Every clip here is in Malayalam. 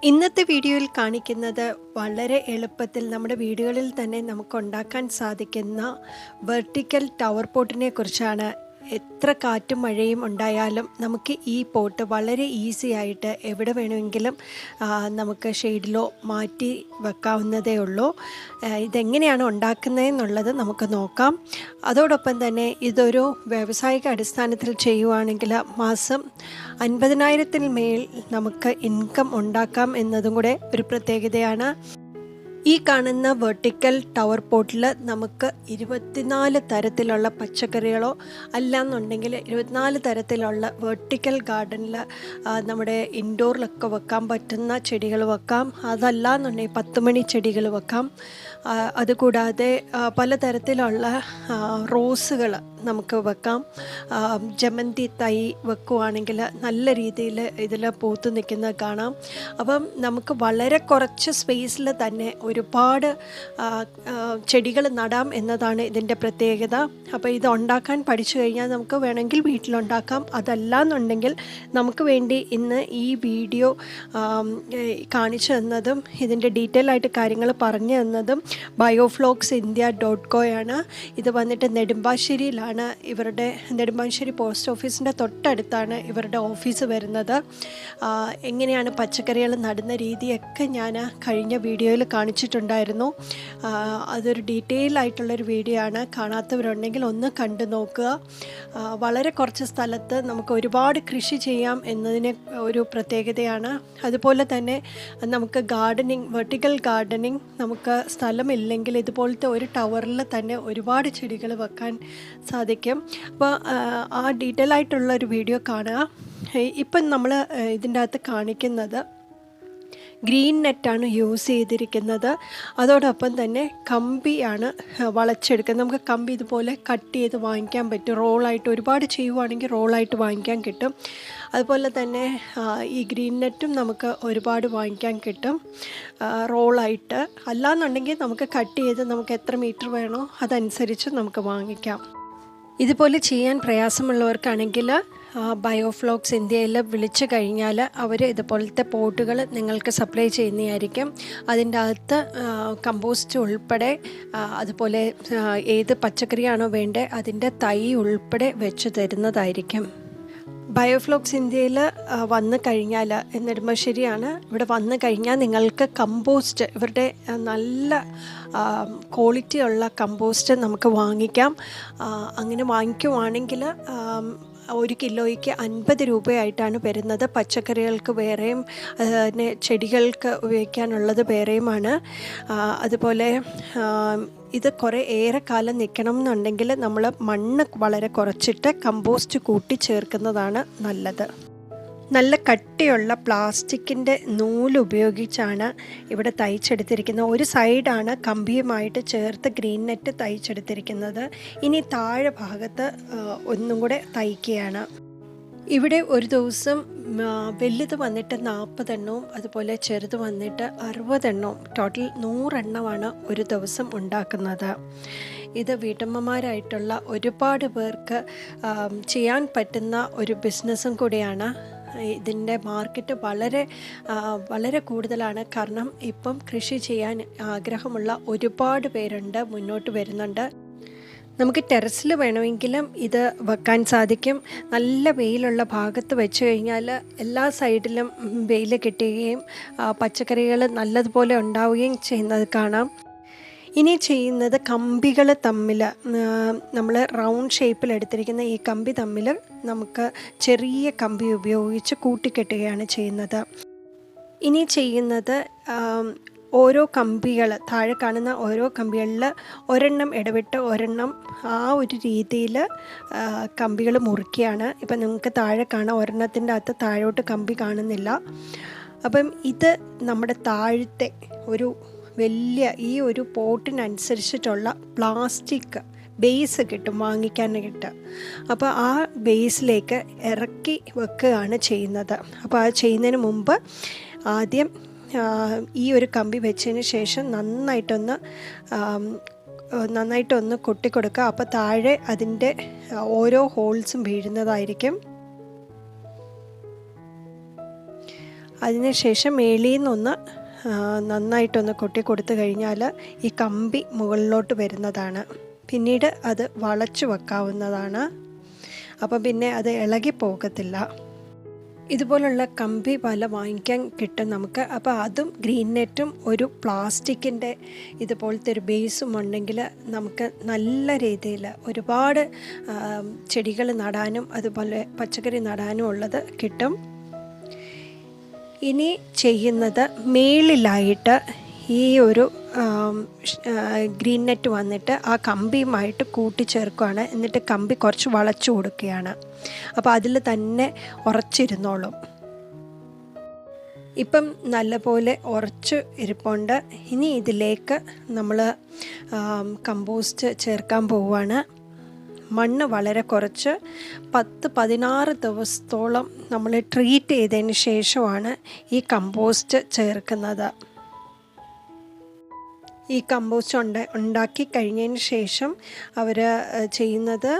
ഇന്നത്തെ വീഡിയോയിൽ കാണിക്കുന്നത് വളരെ എളുപ്പത്തിൽ നമ്മുടെ വീടുകളിൽ തന്നെ നമുക്ക് ഉണ്ടാക്കാൻ സാധിക്കുന്ന വെർട്ടിക്കൽ ടവർ പോട്ടിനെ കുറിച്ചാണ്. എത്ര കാറ്റും മഴയും ഉണ്ടായാലും നമുക്ക് ഈ പോട്ട് വളരെ ഈസി ആയിട്ട് എവിടെ വേണമെങ്കിലും നമുക്ക് ഷെയ്ഡിലോ മാറ്റി വെക്കാവുന്നതേ ഉള്ളൂ. ഇതെങ്ങനെയാണ് ഉണ്ടാക്കുന്നതെന്നുള്ളത് നമുക്ക് നോക്കാം. അതോടൊപ്പം തന്നെ ഇതൊരു വ്യാവസായിക അടിസ്ഥാനത്തിൽ ചെയ്യുവാണെങ്കിൽ മാസം 50,000-ൽ മേൽ നമുക്ക് ഇൻകം ഉണ്ടാക്കാം എന്നതും കൂടെ ഒരു പ്രത്യേകതയാണ്. ഈ കാണുന്ന വെർട്ടിക്കൽ ടവർ പോട്ടിൽ നമുക്ക് 24 തരത്തിലുള്ള പച്ചക്കറികളോ അല്ലാന്നുണ്ടെങ്കിൽ 24 തരത്തിലുള്ള വെർട്ടിക്കൽ ഗാർഡനിൽ നമ്മുടെ ഇൻഡോറിലൊക്കെ വെക്കാൻ പറ്റുന്ന ചെടികൾ വെക്കാം. അതല്ലാന്നുണ്ടെങ്കിൽ 10 മണി ചെടികൾ വെക്കാം. അതുകൂടാതെ പലതരത്തിലുള്ള റോസുകൾ നമുക്ക് വെക്കാം. ജമന്തി തൈ വെക്കുവാണെങ്കിൽ നല്ല രീതിയിൽ ഇതിൽ പൂത്തു നിൽക്കുന്നത് കാണാം. അപ്പം നമുക്ക് വളരെ കുറച്ച് സ്പേസിൽ തന്നെ ഒരുപാട് ചെടികൾ നടാം എന്നതാണ് ഇതിൻ്റെ പ്രത്യേകത. അപ്പോൾ ഇത് ഉണ്ടാക്കാൻ പഠിച്ചു കഴിഞ്ഞാൽ നമുക്ക് വേണമെങ്കിൽ വീട്ടിലുണ്ടാക്കാം. അതല്ലാന്നുണ്ടെങ്കിൽ നമുക്ക് വേണ്ടി ഇന്ന് ഈ വീഡിയോ കാണിച്ചു തന്നതും ഇതിൻ്റെ ഡീറ്റെയിൽ ആയിട്ട് കാര്യങ്ങൾ പറഞ്ഞു തന്നതും biofloxindia.co ആണ്. ഇത് വന്നിട്ട് നെടുമ്പാശ്ശേരിയിലാണ്. നെടുമ്പാശ്ശേരി പോസ്റ്റ് ഓഫീസിൻ്റെ തൊട്ടടുത്താണ് ഇവരുടെ ഓഫീസ് വരുന്നത്. എങ്ങനെയാണ് പച്ചക്കറികൾ നടുന്ന രീതിയൊക്കെ ഞാൻ കഴിഞ്ഞ വീഡിയോയിൽ കാണിച്ചിട്ടുണ്ടായിരുന്നു. അതൊരു ഡീറ്റെയിൽ ആയിട്ടുള്ളൊരു വീഡിയോ ആണ്. കാണാത്തവരുണ്ടെങ്കിൽ ഒന്ന് കണ്ടു നോക്കുക. വളരെ കുറച്ച് സ്ഥലത്ത് നമുക്ക് ഒരുപാട് കൃഷി ചെയ്യാം എന്നതിന് ഒരു പ്രത്യേകതയാണ്. അതുപോലെ തന്നെ നമുക്ക് ഗാർഡനിങ്, വെർട്ടിക്കൽ ഗാർഡനിങ് നമുക്ക് സ്ഥലമില്ലെങ്കിൽ ഇതുപോലത്തെ ഒരു ടവറിൽ തന്നെ ഒരുപാട് ചെടികൾ വെക്കാൻ സാധിക്കും. അപ്പോൾ ആ ഡീറ്റെയിൽ ആയിട്ടുള്ളൊരു വീഡിയോ കാണുക. ഇപ്പം നമ്മൾ ഇതിൻ്റെ അകത്ത് കാണിക്കുന്നത് ഗ്രീൻ നെറ്റാണ് യൂസ് ചെയ്തിരിക്കുന്നത്. അതോടൊപ്പം തന്നെ കമ്പിയാണ് വളച്ചെടുക്കുന്നത്. നമുക്ക് കമ്പി ഇതുപോലെ കട്ട് ചെയ്ത് വാങ്ങിക്കാൻ പറ്റും. റോളായിട്ട് ഒരുപാട് ചെയ്യുവാണെങ്കിൽ റോളായിട്ട് വാങ്ങിക്കാൻ കിട്ടും. അതുപോലെ തന്നെ ഈ ഗ്രീൻ നെറ്റും നമുക്ക് ഒരുപാട് വാങ്ങിക്കാൻ കിട്ടും റോളായിട്ട്. അല്ലാന്നുണ്ടെങ്കിൽ നമുക്ക് കട്ട് ചെയ്ത് നമുക്ക് എത്ര മീറ്റർ വേണോ അതനുസരിച്ച് നമുക്ക് വാങ്ങിക്കാം. ഇതുപോലെ ചെയ്യാൻ പ്രയാസമുള്ളവർക്കാണെങ്കിൽ ബയോഫ്ലോക്സ് ഇന്ത്യയിൽ വിളിച്ചു കഴിഞ്ഞാൽ അവർ ഇതുപോലത്തെ പോട്ടുകൾ നിങ്ങൾക്ക് സപ്ലൈ ചെയ്യുന്നതായിരിക്കും. അതിൻ്റെ അകത്ത് കമ്പോസ്റ്റ് ഉൾപ്പെടെ അതുപോലെ ഏത് പച്ചക്കറിയാണോ വേണ്ടത് അതിൻ്റെ തൈ ഉൾപ്പെടെ വെച്ച് തരുന്നതായിരിക്കും. ബയോഫ്ലോക്സ് ഇന്ത്യയിൽ വന്നു കഴിഞ്ഞാൽ, നെടുമ്പാശ്ശേരിയാണ്, ഇവിടെ വന്നു കഴിഞ്ഞാൽ നിങ്ങൾക്ക് കമ്പോസ്റ്റ്, ഇവരുടെ നല്ല ക്വാളിറ്റി ഉള്ള കമ്പോസ്റ്റ് നമുക്ക് വാങ്ങിക്കാം. അങ്ങനെ വാങ്ങിക്കുവാണെങ്കിൽ 1 കിലോയ്ക്ക് 50 രൂപയായിട്ടാണ് വരുന്നത്. പച്ചക്കറികൾക്ക് വേറെയും പിന്നെ ചെടികൾക്ക് ഉപയോഗിക്കാനുള്ളത് വേറെയുമാണ്. അതുപോലെ ഇത് ഏറെ കാലം നിൽക്കണം എന്നുണ്ടെങ്കിൽ നമ്മൾ മണ്ണ് വളരെ കുറച്ചിട്ട് കമ്പോസ്റ്റ് കൂട്ടി ചേർക്കുന്നതാണ് നല്ലത്. നല്ല കട്ടിയുള്ള പ്ലാസ്റ്റിക്കിൻ്റെ നൂലുപയോഗിച്ചാണ് ഇവിടെ തയ്ച്ചെടുത്തിരിക്കുന്നത്. ഒരു സൈഡാണ് കമ്പിയുമായിട്ട് ചേർത്ത് ഗ്രീൻ നെറ്റ് തയ്ച്ചെടുത്തിരിക്കുന്നത്. ഇനി താഴെ ഭാഗത്ത് ഒന്നും കൂടെ തയ്ക്കുകയാണ്. ഇവിടെ ഒരു ദിവസം വലുത് വന്നിട്ട് 40 എണ്ണവും അതുപോലെ ചെറുത് വന്നിട്ട് 60 എണ്ണവും, ടോട്ടൽ 100 എണ്ണമാണ് ഒരു ദിവസം ഉണ്ടാക്കുന്നത്. ഇത് വീട്ടമ്മമാരായിട്ടുള്ള ഒരുപാട് പേർക്ക് ചെയ്യാൻ പറ്റുന്ന ഒരു ബിസിനസ്സും കൂടിയാണ്. ഇതിൻ്റെ മാർക്കറ്റ് വളരെ കൂടുതലാണ്. കാരണം ഇപ്പം കൃഷി ചെയ്യാൻ ആഗ്രഹമുള്ള ഒരുപാട് പേരുണ്ട്, മുന്നോട്ട് വരുന്നുണ്ട്. നമുക്ക് ടെറസിൽ വേണമെങ്കിലും ഇത് വെക്കാൻ സാധിക്കും. നല്ല വെയിലുള്ള ഭാഗത്ത് വെച്ച് കഴിഞ്ഞാൽ എല്ലാ സൈഡിലും വെയിൽ കിട്ടുകയും പച്ചക്കറികൾ നല്ലതുപോലെ ഉണ്ടാവുകയും ചെയ്യുന്നത് കാണാം. ഇനി ചെയ്യുന്നത് കമ്പികൾ തമ്മിൽ, നമ്മൾ റൗണ്ട് ഷേപ്പിൽ എടുത്തിരിക്കുന്ന ഈ കമ്പി തമ്മിൽ നമുക്ക് ചെറിയ കമ്പി ഉപയോഗിച്ച് കൂട്ടിക്കെട്ടുകയാണ് ചെയ്യുന്നത്. ഇനി ചെയ്യുന്നത് ഓരോ കമ്പികൾ, താഴെ കാണുന്ന ഓരോ കമ്പികളിൽ ഒരെണ്ണം ഇടവിട്ട് ഒരെണ്ണം ആ ഒരു രീതിയിൽ കമ്പികൾ മുറിക്കുകയാണ്. ഇപ്പം നിങ്ങൾക്ക് താഴെ കാണാം, ഒരെണ്ണത്തിൻ്റെ അകത്ത് താഴോട്ട് കമ്പി കാണുന്നില്ല. അപ്പം ഇത് നമ്മുടെ താഴത്തെ ഒരു വലിയ ഈ ഒരു പോട്ടിനനുസരിച്ചിട്ടുള്ള പ്ലാസ്റ്റിക് ബേസ് കിട്ടും വാങ്ങിക്കാനായിട്ട്. അപ്പോൾ ആ ബേസിലേക്ക് ഇറക്കി വെക്കുകയാണ് ചെയ്യുന്നത്. അപ്പോൾ അത് ചെയ്യുന്നതിന് മുമ്പ് ആദ്യം ഈ ഒരു കമ്പി വെച്ചതിന് ശേഷം നന്നായിട്ടൊന്ന് കൊട്ടിക്കൊടുക്കുക. അപ്പോൾ താഴെ അതിൻ്റെ ഓരോ ഹോൾസും വീഴുന്നതായിരിക്കും. അതിനുശേഷം മേളിൽ നിന്നൊന്ന് നന്നായിട്ടൊന്ന് കൊട്ടി കൊടുത്തു കഴിഞ്ഞാൽ ഈ കമ്പി മുകളിലോട്ട് വരുന്നതാണ്. പിന്നീട് അത് വളച്ചു വെക്കാവുന്നതാണ്. അപ്പം പിന്നെ അത് ഇളകി പോകത്തില്ല. ഇതുപോലുള്ള കമ്പി വല വാങ്ങിക്കാൻ കിട്ടും നമുക്ക്. അപ്പോൾ അതും ഗ്രീൻ നെറ്റും ഒരു പ്ലാസ്റ്റിക്കിൻ്റെ ഇതുപോലത്തെ ഒരു ബേസും ഉണ്ടെങ്കിൽ നമുക്ക് നല്ല രീതിയിൽ ഒരുപാട് ചെടികൾ നടാനും അതുപോലെ പച്ചക്കറി നടാനും ഉള്ളത് കിട്ടും. ഇനി ചെയ്യുന്നത് മേളിലായിട്ട് ഈ ഒരു ഗ്രീൻ നെറ്റ് വന്നിട്ട് ആ കമ്പിയുമായിട്ട് കൂട്ടിച്ചേർക്കുകയാണ്. എന്നിട്ട് കമ്പി കുറച്ച് വളച്ചു കൊടുക്കുകയാണ്. അപ്പോൾ അതിൽ തന്നെ ഉറച്ചിരുന്നോളും. ഇപ്പം നല്ലപോലെ ഉറച്ച് ഇരിപ്പുണ്ട്. ഇനി ഇതിലേക്ക് നമ്മൾ കമ്പോസ്റ്റ് ചേർക്കാൻ പോവുകയാണ്. മണ്ണ് വളരെ കുറച്ച് 10-16 ദിവസത്തോളം നമ്മൾ ട്രീറ്റ് ചെയ്തതിന് ശേഷമാണ് ഈ കമ്പോസ്റ്റ് ചേർക്കുന്നത്. ഈ കമ്പോസ്റ്റ് ഉണ്ടാക്കി കഴിഞ്ഞതിന് ശേഷം അവർ ചെയ്യുന്നത്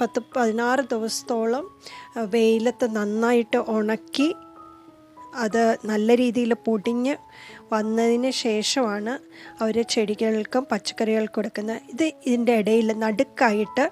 10-16 ദിവസത്തോളം വെയിലത്ത് നന്നായിട്ട് ഉണക്കി അത് നല്ല രീതിയിൽ പൊടിഞ്ഞ് വന്നതിന് ശേഷമാണ് അവർ ചെടികൾക്കും പച്ചക്കറികൾക്കും കൊടുക്കുന്നത്. ഇതിൻ്റെ ഇടയിൽ നടുക്കായിട്ട്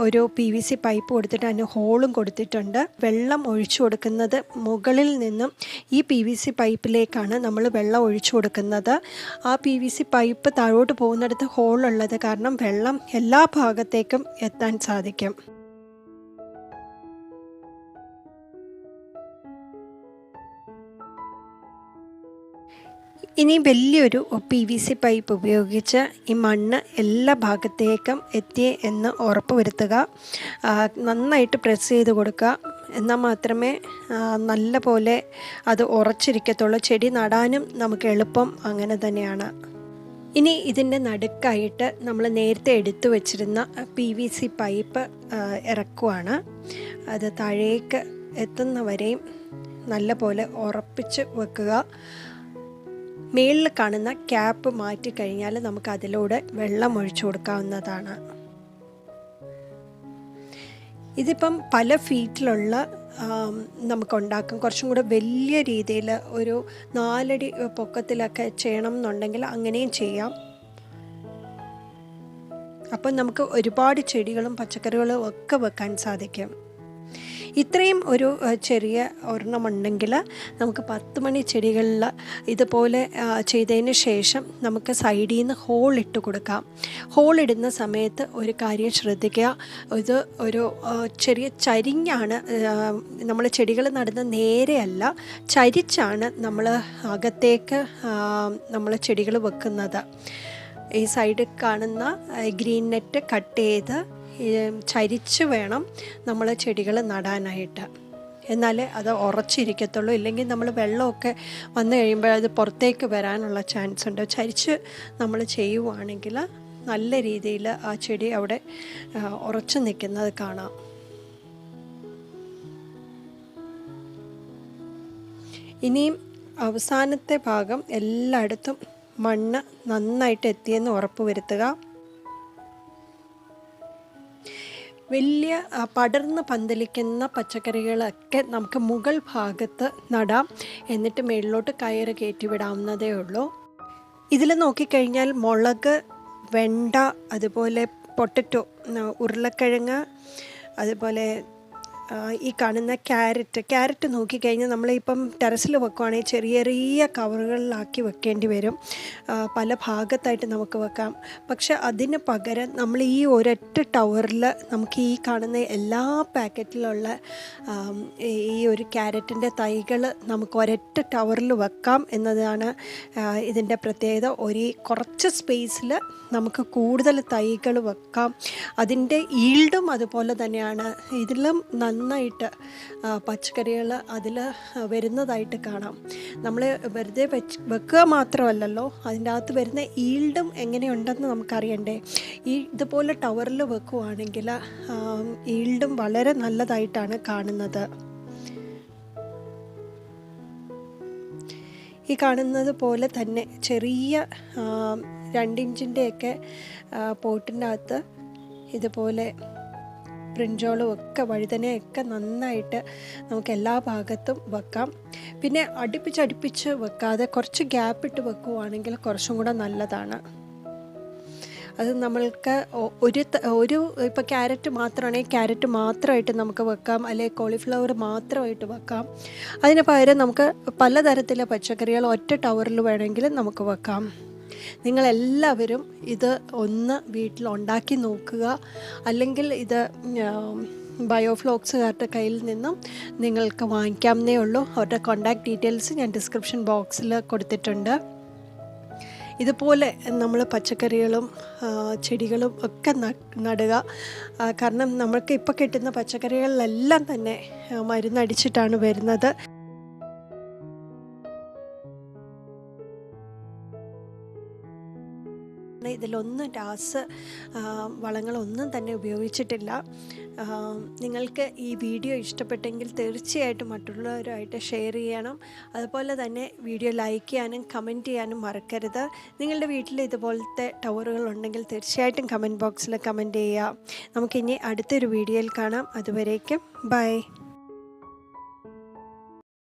ഒരു PVC പൈപ്പ് കൊടുത്തിട്ട് അതിന് ഹോളും കൊടുത്തിട്ടുണ്ട്. വെള്ളം ഒഴിച്ചു കൊടുക്കുന്നത് മുകളിൽ നിന്നും ഈ PVC പൈപ്പിലേക്കാണ് നമ്മൾ വെള്ളം ഒഴിച്ചു കൊടുക്കുന്നത്. ആ PVC പൈപ്പ് താഴോട്ട് പോകുന്നിടത്ത് ഹോളുള്ളത് കാരണം വെള്ളം എല്ലാ ഭാഗത്തേക്കും എത്താൻ സാധിക്കും. ഇനി വലിയൊരു PVC പൈപ്പ് ഉപയോഗിച്ച് ഈ മണ്ണ് എല്ലാ ഭാഗത്തേക്കും എത്തി എന്ന് ഉറപ്പ് വരുത്തുക. നന്നായിട്ട് പ്രസ് ചെയ്ത് കൊടുക്കുക. എന്നാൽ മാത്രമേ നല്ല പോലെ അത് ഉറച്ചിരിക്കത്തുള്ളൂ. ചെടി നടാനും നമുക്ക് എളുപ്പം അങ്ങനെ തന്നെയാണ്. ഇനി ഇതിൻ്റെ നടുക്കായിട്ട് നമ്മൾ നേരത്തെ എടുത്തു വച്ചിരുന്ന PVC പൈപ്പ് ഇറക്കുവാണ്. അത് താഴേക്ക് എത്തുന്നവരെയും നല്ല പോലെ ഉറപ്പിച്ച് വെക്കുക. മേളിൽ കാണുന്ന ക്യാപ്പ് മാറ്റിക്കഴിഞ്ഞാൽ നമുക്ക് അതിലൂടെ വെള്ളം ഒഴിച്ചു കൊടുക്കാവുന്നതാണ്. ഇതിപ്പം പല ഫീറ്റിലുള്ള നമുക്കുണ്ടാക്കും. കുറച്ചും കൂടെ വലിയ രീതിയിൽ ഒരു 4 അടി പൊക്കത്തിലൊക്കെ ചെയ്യണം എന്നുണ്ടെങ്കിൽ അങ്ങനെയും ചെയ്യാം. അപ്പം നമുക്ക് ഒരുപാട് ചെടികളും പച്ചക്കറികളും ഒക്കെ വെക്കാൻ സാധിക്കും. ഇത്രയും ഒരു ചെറിയ ഒരെണ്ണമുണ്ടെങ്കിൽ നമുക്ക് 10 മണി ചെടികളിൽ ഇതുപോലെ ചെയ്തതിന് ശേഷം നമുക്ക് സൈഡിൽ നിന്ന് ഹോൾ ഇട്ട് കൊടുക്കാം. ഹോളിടുന്ന സമയത്ത് ഒരു കാര്യം ശ്രദ്ധിക്കുക. ഇത് ഒരു ചെറിയ ചരിഞ്ഞാണ് നമ്മൾ ചെടികൾ നടുന്ന നേരെയല്ല, ചരിച്ചാണ് നമ്മൾ അകത്തേക്ക് നമ്മൾ ചെടികൾ വെക്കുന്നത്. ഈ സൈഡിൽ കാണുന്ന ഗ്രീൻ നെറ്റ് കട്ട് ചെയ്ത് ചരിച്ച് വേണം നമ്മൾ ചെടികൾ നടാനായിട്ട്. എന്നാലേ അത് ഉറച്ചിരിക്കത്തുള്ളൂ. ഇല്ലെങ്കിൽ നമ്മൾ വെള്ളമൊക്കെ വന്നു കഴിയുമ്പോൾ അത് പുറത്തേക്ക് വരാനുള്ള ചാൻസ് ഉണ്ട്. ചരിച്ച് നമ്മൾ ചെയ്യുവാണെങ്കിൽ നല്ല രീതിയിൽ ആ ചെടി അവിടെ ഉറച്ചു നിൽക്കുന്നത് കാണാം. ഇനിയും അവസാനത്തെ ഭാഗം എല്ലായിടത്തും മണ്ണ് നന്നായിട്ട് എത്തിയെന്ന് ഉറപ്പ് വരുത്തുക. വലിയ പടർന്ന് പന്തലിക്കുന്ന പച്ചക്കറികളൊക്കെ നമുക്ക് മുകൾ ഭാഗത്ത് നടാം. എന്നിട്ട് മുകളിലോട്ട് കയറ് കയറ്റി വിടാവുന്നതേ ഉള്ളൂ. ഇതിൽ നോക്കിക്കഴിഞ്ഞാൽ മുളക്, വെണ്ട, അതുപോലെ പൊട്ടറ്റോ, ഉരുളക്കിഴങ്ങ്, അതുപോലെ ഈ കാണുന്ന ക്യാരറ്റ് നോക്കിക്കഴിഞ്ഞാൽ നമ്മളിപ്പം ടെറസിൽ വെക്കുവാണെങ്കിൽ ചെറിയ ചെറിയ കവറുകളിലാക്കി വെക്കേണ്ടി വരും. പല ഭാഗത്തായിട്ട് നമുക്ക് വെക്കാം. പക്ഷെ അതിന് പകരം നമ്മൾ ഈ ഒരൊറ്റ ടവറിൽ നമുക്ക് ഈ കാണുന്ന എല്ലാ പാക്കറ്റിലുള്ള ഈ ഒരു ക്യാരറ്റിൻ്റെ തൈകൾ നമുക്ക് ഒരൊറ്റ ടവറിൽ വെക്കാം എന്നതാണ് ഇതിൻ്റെ പ്രത്യേകത. കുറച്ച് സ്പേസിൽ നമുക്ക് കൂടുതൽ തൈകൾ വെക്കാം. അതിൻ്റെ ഈൽഡും അതുപോലെ തന്നെയാണ്. ഇതിലും നന്നായിട്ട് പച്ചക്കറികൾ അതിൽ വരുന്നതായിട്ട് കാണാം. നമ്മൾ വെറുതെ വെക്കുക മാത്രമല്ലല്ലോ, അതിൻ്റെ അകത്ത് വരുന്ന ഈൽഡും എങ്ങനെയുണ്ടെന്ന് നമുക്കറിയണ്ടേ. ഇതുപോലെ ടവറിൽ വെക്കുവാണെങ്കിൽ ഈൽഡും വളരെ നല്ലതായിട്ടാണ് കാണുന്നത്. ഈ കാണുന്നത് പോലെ തന്നെ ചെറിയ 2 ഇഞ്ചിൻ്റെയൊക്കെ പോട്ടിൻ്റെ അകത്ത് ഇതുപോലെ ബ്രിഞ്ചോളും ഒക്കെ വഴുതനയൊക്കെ നന്നായിട്ട് നമുക്ക് എല്ലാ ഭാഗത്തും വെക്കാം. പിന്നെ അടുപ്പിച്ച് വെക്കാതെ കുറച്ച് ഗ്യാപ്പിട്ട് വെക്കുവാണെങ്കിൽ കുറച്ചും കൂടെ നല്ലതാണ്. അത് നമ്മൾക്ക് ഒരു ഇപ്പോൾ ക്യാരറ്റ് മാത്രമാണെങ്കിൽ ക്യാരറ്റ് മാത്രമായിട്ട് നമുക്ക് വെക്കാം, അല്ലെങ്കിൽ കോളിഫ്ലവർ മാത്രമായിട്ട് വെക്കാം. അതിന് പകരം നമുക്ക് പലതരത്തിലെ പച്ചക്കറികൾ ഒറ്റ ടവറിൽ വേണമെങ്കിൽ നമുക്ക് വെക്കാം. നിങ്ങളെല്ലാവരും ഇത് ഒന്ന് വീട്ടിൽ ഉണ്ടാക്കി നോക്കുക. അല്ലെങ്കിൽ ഇത് ബയോഫ്ലോക്സുകാരുടെ കയ്യിൽ നിന്നും നിങ്ങൾക്ക് വാങ്ങിക്കാവുന്നേ ഉള്ളൂ. അവരുടെ കോൺടാക്റ്റ് ഡീറ്റെയിൽസ് ഞാൻ ഡിസ്ക്രിപ്ഷൻ ബോക്സിൽ കൊടുത്തിട്ടുണ്ട്. ഇതുപോലെ നമ്മൾ പച്ചക്കറികളും ചെടികളും ഒക്കെ നടുക. കാരണം നമുക്ക് ഇപ്പോൾ കിട്ടുന്ന പച്ചക്കറികളിലെല്ലാം തന്നെ മരുന്നടിച്ചിട്ടാണ് വരുന്നത്. ഇതിലൊന്നും വളങ്ങളൊന്നും തന്നെ ഉപയോഗിച്ചിട്ടില്ല. നിങ്ങൾക്ക് ഈ വീഡിയോ ഇഷ്ടപ്പെട്ടെങ്കിൽ തീർച്ചയായിട്ടും മറ്റുള്ളവരുമായിട്ട് ഷെയർ ചെയ്യണം. അതുപോലെ തന്നെ വീഡിയോ ലൈക്ക് ചെയ്യാനും കമൻറ്റ് ചെയ്യാനും മറക്കരുത്. നിങ്ങളുടെ വീട്ടിൽ ഇതുപോലത്തെ ടവറുകൾ ഉണ്ടെങ്കിൽ തീർച്ചയായിട്ടും കമൻറ്റ് ബോക്സിൽ കമൻറ്റ് ചെയ്യുക. നമുക്കിനി അടുത്തൊരു വീഡിയോയിൽ കാണാം. അതുവരേക്കും ബൈ.